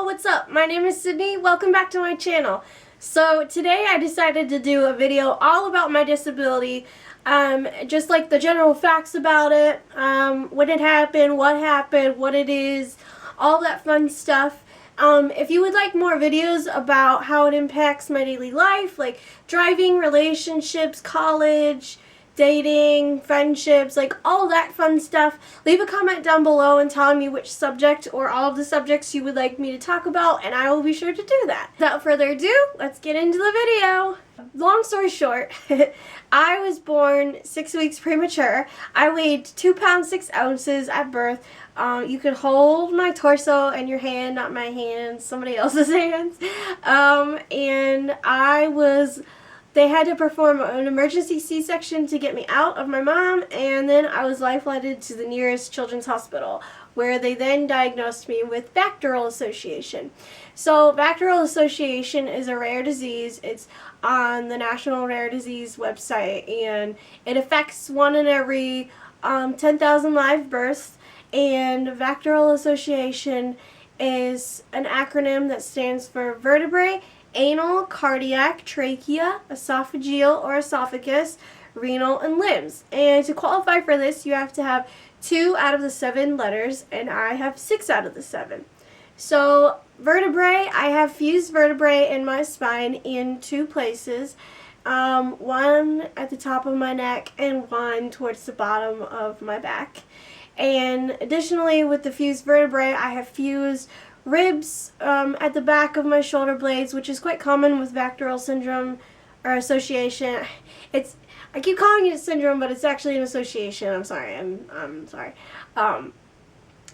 what's up? My name is Sydney. Welcome back to my channel. So today I decided to do a video all about my disability, just like the general facts about it, when it happened, what it is, all that fun stuff. If you would like more videos about how it impacts my daily life, like driving, relationships, college, dating, friendships, like all that fun stuff, leave a comment down below and tell me which subject or all of the subjects you would like me to talk about, and I will be sure to do that. Without further ado, let's get into the video. Long story short, I was born 6 weeks premature. I weighed 2 pounds 6 ounces at birth. You could hold my torso in your hand, not my hands, somebody else's hands. They had to perform an emergency C-section to get me out of my mom, and then I was life-flighted to the nearest children's hospital, where they then diagnosed me with bacterial association. So bacterial association is a rare disease. It's on the National Rare Disease website, and it affects 1 in every 10,000 live births. And bacterial association is an acronym that stands for vertebrae, anal, cardiac, trachea, esophageal or esophagus, renal, and limbs. And to qualify for this, you have to have 2 out of the 7 letters, and I have 6 out of the 7. So vertebrae, I have fused vertebrae in my spine in 2 places, one at the top of my neck and one towards the bottom of my back. And additionally, with the fused vertebrae, I have fused ribs at the back of my shoulder blades, which is quite common with bacterial syndrome or association. I keep calling it a syndrome, but it's actually an association. I'm sorry. I'm sorry.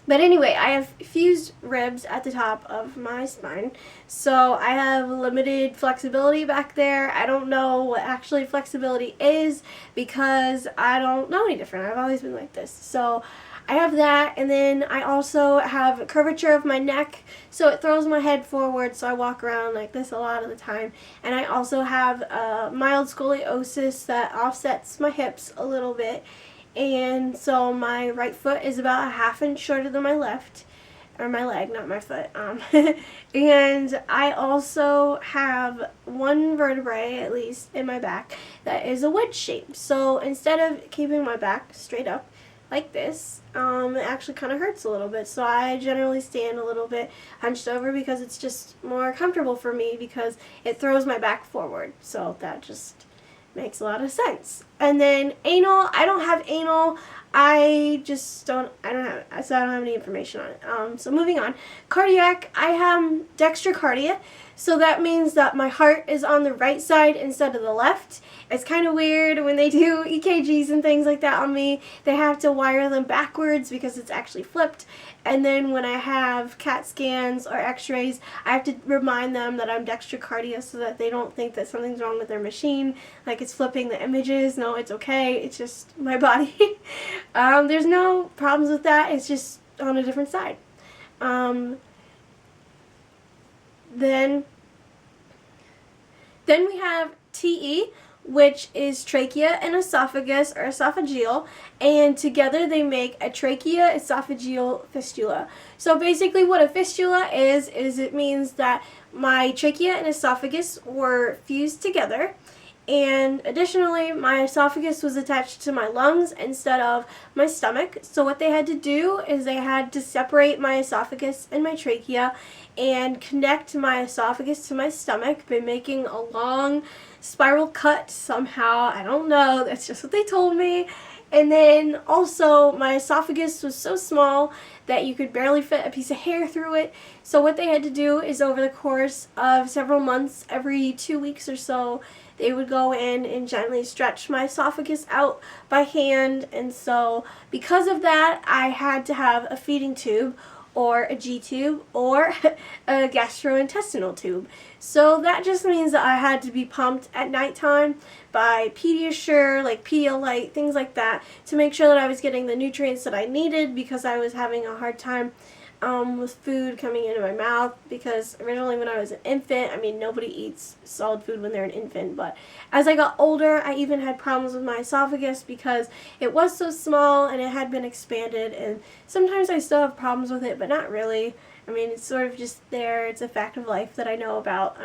But anyway, I have fused ribs at the top of my spine, so I have limited flexibility back there. I don't know what actually flexibility is because I don't know any different. I've always been like this. So I have that, and then I also have a curvature of my neck, so it throws my head forward, so I walk around like this a lot of the time. And I also have a mild scoliosis that offsets my hips a little bit, and so my right foot is about a ½ inch shorter than my left, or my leg, not my foot. And I also have 1 vertebrae, at least, in my back that is a wedge shape. So instead of keeping my back straight up like this, it actually kind of hurts a little bit. So I generally stand a little bit hunched over because it's just more comfortable for me because it throws my back forward. So that just makes a lot of sense. And then anal, I don't have anal. I don't have any information on it. So moving on. Cardiac, I have dextrocardia. So that means that my heart is on the right side instead of the left. It's kind of weird when they do EKGs and things like that on me. They have to wire them backwards because it's actually flipped. And then when I have CAT scans or x-rays, I have to remind them that I'm dextrocardia so that they don't think that something's wrong with their machine, like it's flipping the images. No, it's okay. It's just my body. There's no problems with that. It's just on a different side. Then we have TE, which is trachea and esophagus or esophageal, and together they make a trachea esophageal fistula. So basically what a fistula is it means that my trachea and esophagus were fused together, and additionally my esophagus was attached to my lungs instead of my stomach. So what they had to do is they had to separate my esophagus and my trachea and connect my esophagus to my stomach by making a long spiral cut somehow. I don't know, that's just what they told me. And then also my esophagus was so small that you could barely fit a piece of hair through it. So what they had to do is over the course of several months, every 2 weeks or so, they would go in and gently stretch my esophagus out by hand. And so because of that, I had to have a feeding tube or a G-tube or a gastrointestinal tube. So that just means that I had to be pumped at nighttime by Pediasure, like Pedialyte, things like that, to make sure that I was getting the nutrients that I needed because I was having a hard time with food coming into my mouth, because originally when I was an infant, I mean, nobody eats solid food when they're an infant, but as I got older, I even had problems with my esophagus because it was so small and it had been expanded, and sometimes I still have problems with it, but not really. I mean, it's sort of just there. It's a fact of life that I know about.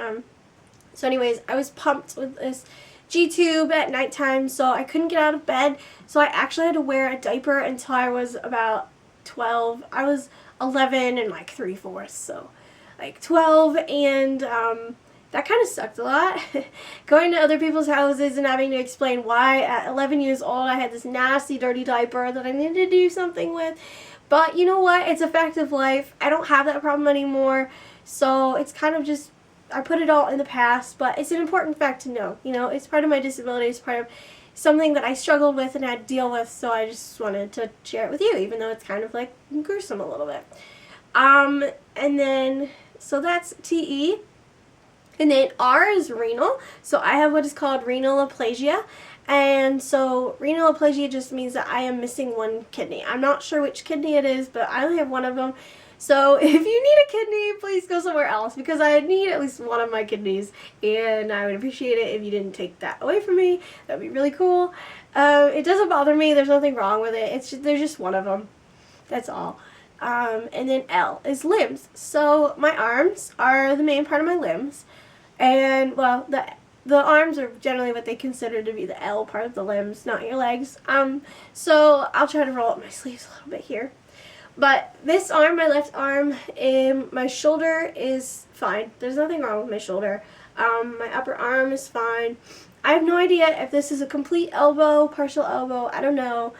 So anyways, I was pumped with this G-tube at nighttime, so I couldn't get out of bed. So I actually had to wear a diaper until I was about 12. I was 11 and like 3/4, so like 12, and that kind of sucked a lot. Going to other people's houses and having to explain why at 11 years old I had this nasty, dirty diaper that I needed to do something with. But you know what? It's a fact of life. I don't have that problem anymore, so it's kind of just, I put it all in the past, but it's an important fact to know. You know, it's part of my disability. It's part of something that I struggled with and had to deal with, so I just wanted to share it with you, even though it's kind of like gruesome a little bit. And then, so that's TE. And then R is renal. So I have what is called renal aplasia. And so renal aplasia just means that I am missing one kidney. I'm not sure which kidney it is, but I only have one of them. So if you need a kidney, please go somewhere else, because I need at least one of my kidneys, and I would appreciate it if you didn't take that away from me. That would be really cool. It doesn't bother me. There's nothing wrong with it. It's just, there's just one of them. That's all. And then L is limbs. So my arms are the main part of my limbs. And, well, the arms are generally what they consider to be the L part of the limbs, not your legs. So I'll try to roll up my sleeves a little bit here. But this arm, my left arm, my shoulder is fine. There's nothing wrong with my shoulder. My upper arm is fine. I have no idea if this is a complete elbow, partial elbow, I don't know.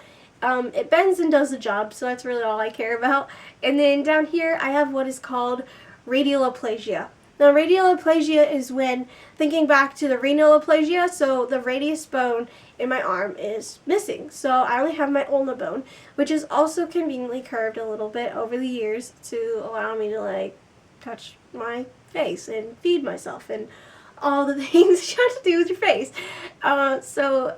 It bends and does the job, so that's really all I care about. And then down here, I have what is called radial aplasia. Now, radial aplasia is when, thinking back to the renal aplasia, so the radius bone in my arm is missing. So I only have my ulna bone, which is also conveniently curved a little bit over the years to allow me to, like, touch my face and feed myself and all the things you have to do with your face. So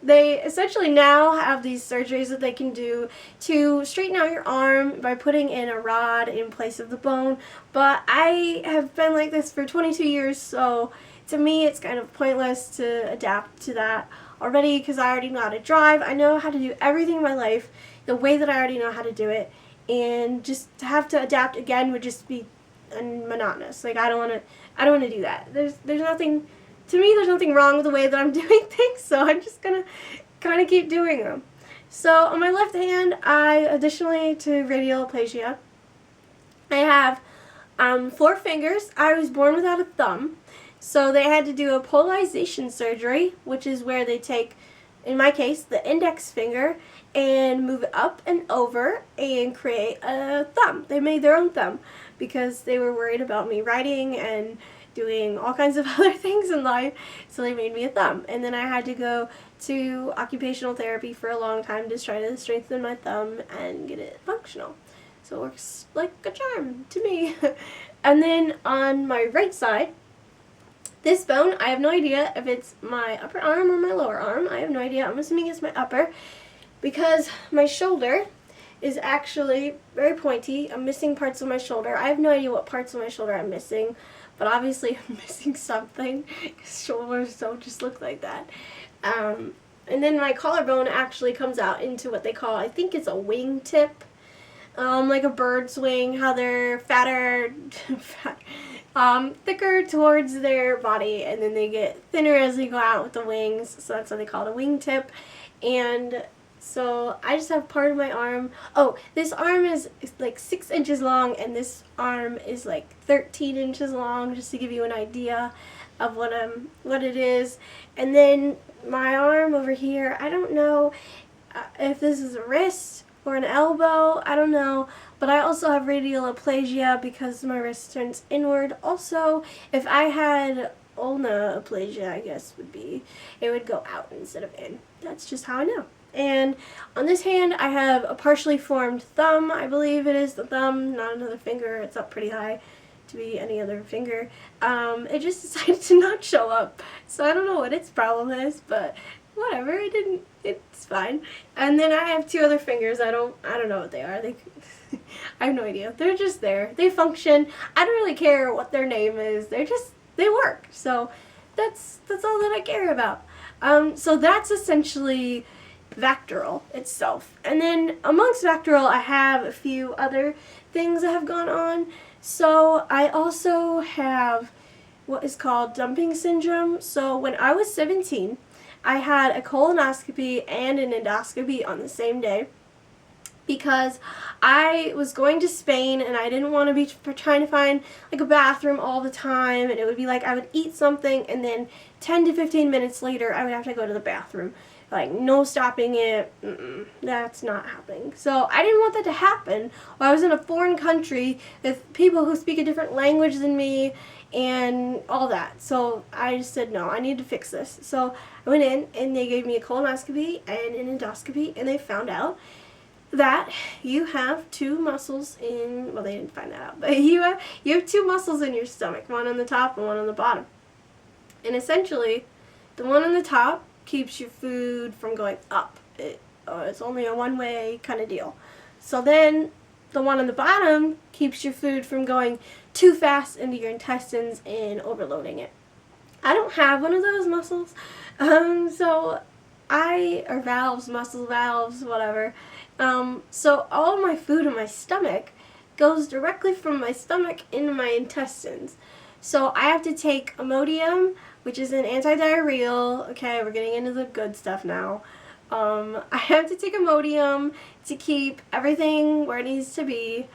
they essentially now have these surgeries that they can do to straighten out your arm by putting in a rod in place of the bone. But I have been like this for 22 years, so to me it's kind of pointless to adapt to that already, because I already know how to drive. I know how to do everything in my life the way that I already know how to do it, and just to have to adapt again would just be monotonous. Like, I don't want to do that. There's nothing. To me, there's nothing wrong with the way that I'm doing things, so I'm just going to kind of keep doing them. So on my left hand, additionally to radial aplasia, I have 4 fingers. I was born without a thumb, so they had to do a polarization surgery, which is where they take, in my case, the index finger and move it up and over and create a thumb. They made their own thumb because they were worried about me writing and doing all kinds of other things in life, so they made me a thumb. And then I had to go to occupational therapy for a long time to try to strengthen my thumb and get it functional. So it works like a charm to me. And then on my right side, this bone, I have no idea if it's my upper arm or my lower arm. I have no idea. I'm assuming it's my upper, because my shoulder is actually very pointy. I'm missing parts of my shoulder. I have no idea what parts of my shoulder I'm missing, but obviously I'm missing something, because shoulders don't just look like that. And then my collarbone actually comes out into what they call, I think it's a wing tip, like a bird's wing, how they're fatter, thicker towards their body, and then they get thinner as they go out with the wings, so that's why they call it a wing tip. And so I just have part of my arm. Oh, this arm is like 6 inches long, and this arm is like 13 inches long, just to give you an idea of what it is. And then my arm over here, I don't know if this is a wrist or an elbow, I don't know, but I also have radial aplasia because my wrist turns inward. Also, if I had ulna aplasia, I guess it would go out instead of in. That's just how I know. And on this hand, I have a partially formed thumb. I believe it is the thumb, not another finger. It's up pretty high to be any other finger. It just decided to not show up, so I don't know what its problem is, but whatever. It's fine. And then I have 2 other fingers. I don't know what they are. I have no idea. They're just there. They function. I don't really care what their name is. They work. So that's all that I care about. So that's essentially Vactoral itself. And then amongst Vactoral, I have a few other things that have gone on. So I also have what is called dumping syndrome. So when I was 17, I had a colonoscopy and an endoscopy on the same day because I was going to Spain and I didn't want to be trying to find like a bathroom all the time, and it would be like I would eat something and then 10 to 15 minutes later I would have to go to the bathroom. Like, no stopping it. That's not happening. So I didn't want that to happen while I was in a foreign country with people who speak a different language than me and all that. So I just said, no, I need to fix this. So I went in and they gave me a colonoscopy and an endoscopy, and they found out that you have two muscles in, well, they didn't find that out, but you have two muscles in your stomach, one on the top and one on the bottom. And essentially, the one on the top keeps your food from going up. It's only a one-way kind of deal. So then the one on the bottom keeps your food from going too fast into your intestines and overloading it. I don't have one of those muscles, or valves, muscle valves, whatever. So all my food in my stomach goes directly from my stomach into my intestines. So I have to take Imodium, which is an anti-diarrheal. Okay, we're getting into the good stuff now. I have to take Imodium to keep everything where it needs to be,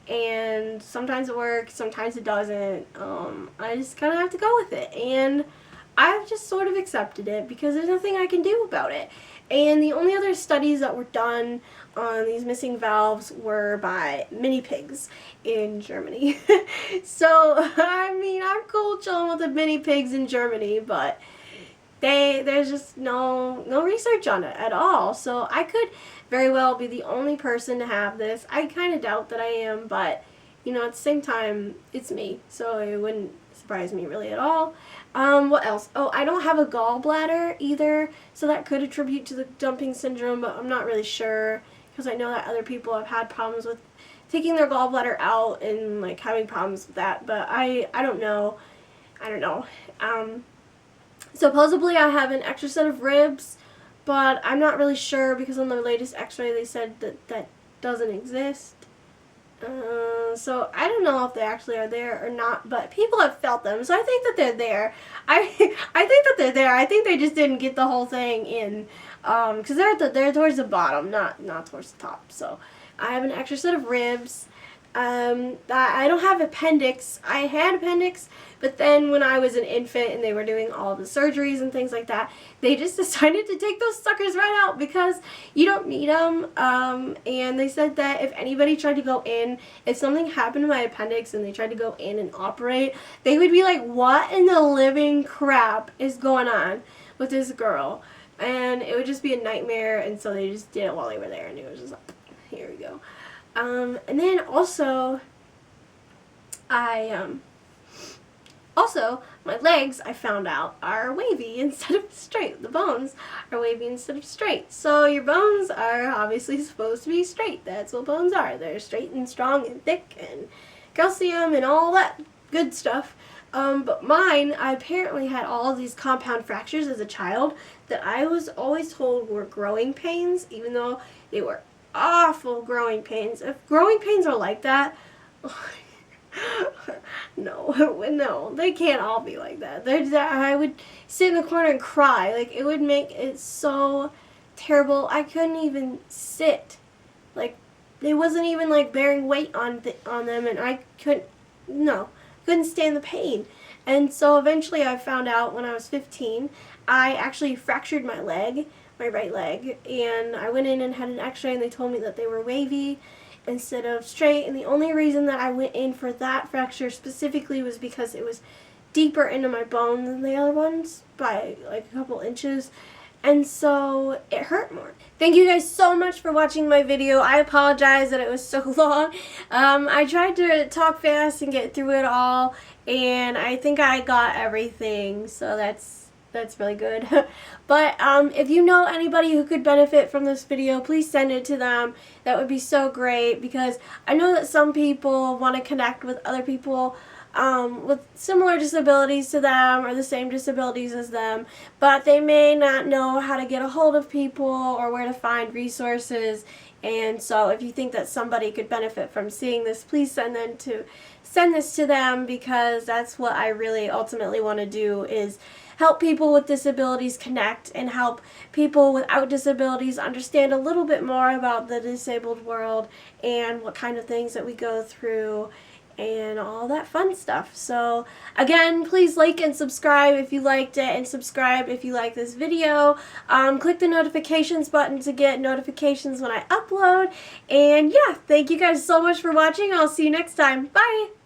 and sometimes it works, sometimes it doesn't. I just kind of have to go with it, and I've just sort of accepted it because there's nothing I can do about it. And the only other studies that were done on these missing valves were by mini pigs in Germany. So, I mean, I'm cool chilling with the mini pigs in Germany, but there's just no research on it at all. So I could very well be the only person to have this. I kind of doubt that I am, but, you know, at the same time, it's me, so it wouldn't surprise me really at all. What else? Oh, I don't have a gallbladder either, so that could attribute to the dumping syndrome, but I'm not really sure because I know that other people have had problems with taking their gallbladder out and like having problems with that, but I don't know. Supposedly I have an extra set of ribs, but I'm not really sure because on the latest x-ray they said that doesn't exist. So I don't know if they actually are there or not, but people have felt them, so I think that they're there. I think that they're there. I think they just didn't get the whole thing in, because they're towards the bottom, not towards the top. So I have an extra set of ribs. I don't have appendix. I had appendix, but then when I was an infant and they were doing all the surgeries and things like that, they just decided to take those suckers right out because you don't need them. And they said that if anybody tried to go in, if something happened to my appendix and they tried to go in and operate, they would be like, what in the living crap is going on with this girl? And it would just be a nightmare, and so they just did it while they were there, and it was just like, here we go. And then also, my legs, I found out, are wavy instead of straight. The bones are wavy instead of straight. So your bones are obviously supposed to be straight. That's what bones are. They're straight and strong and thick and calcium and all that good stuff. But mine, I apparently had all of these compound fractures as a child that I was always told were growing pains, even though they were awful growing pains. If growing pains are like that, no, they can't all be like that. I would sit in the corner and cry. Like, it would make it so terrible. I couldn't even sit. Like, it wasn't even like bearing weight on them, and I couldn't stand the pain. And so eventually I found out when I was 15, I actually fractured my leg, my right leg, and I went in and had an x-ray, and they told me that they were wavy instead of straight. And the only reason that I went in for that fracture specifically was because it was deeper into my bone than the other ones by like a couple inches, and so it hurt more. Thank you guys so much for watching my video. I apologize that it was so long. I tried to talk fast and get through it all, and I think I got everything, so that's really good. But if you know anybody who could benefit from this video, please send it to them. That would be so great, because I know that some people want to connect with other people with similar disabilities to them or the same disabilities as them, but they may not know how to get a hold of people or where to find resources And so if you think that somebody could benefit from seeing this, please send this to them, because that's what I really ultimately want to do, is help people with disabilities connect and help people without disabilities understand a little bit more about the disabled world and what kind of things that we go through and all that fun stuff. So again, please like and subscribe if you liked it, and subscribe if you like this video. Click the notifications button to get notifications when I upload. And yeah, thank you guys so much for watching. I'll see you next time. Bye!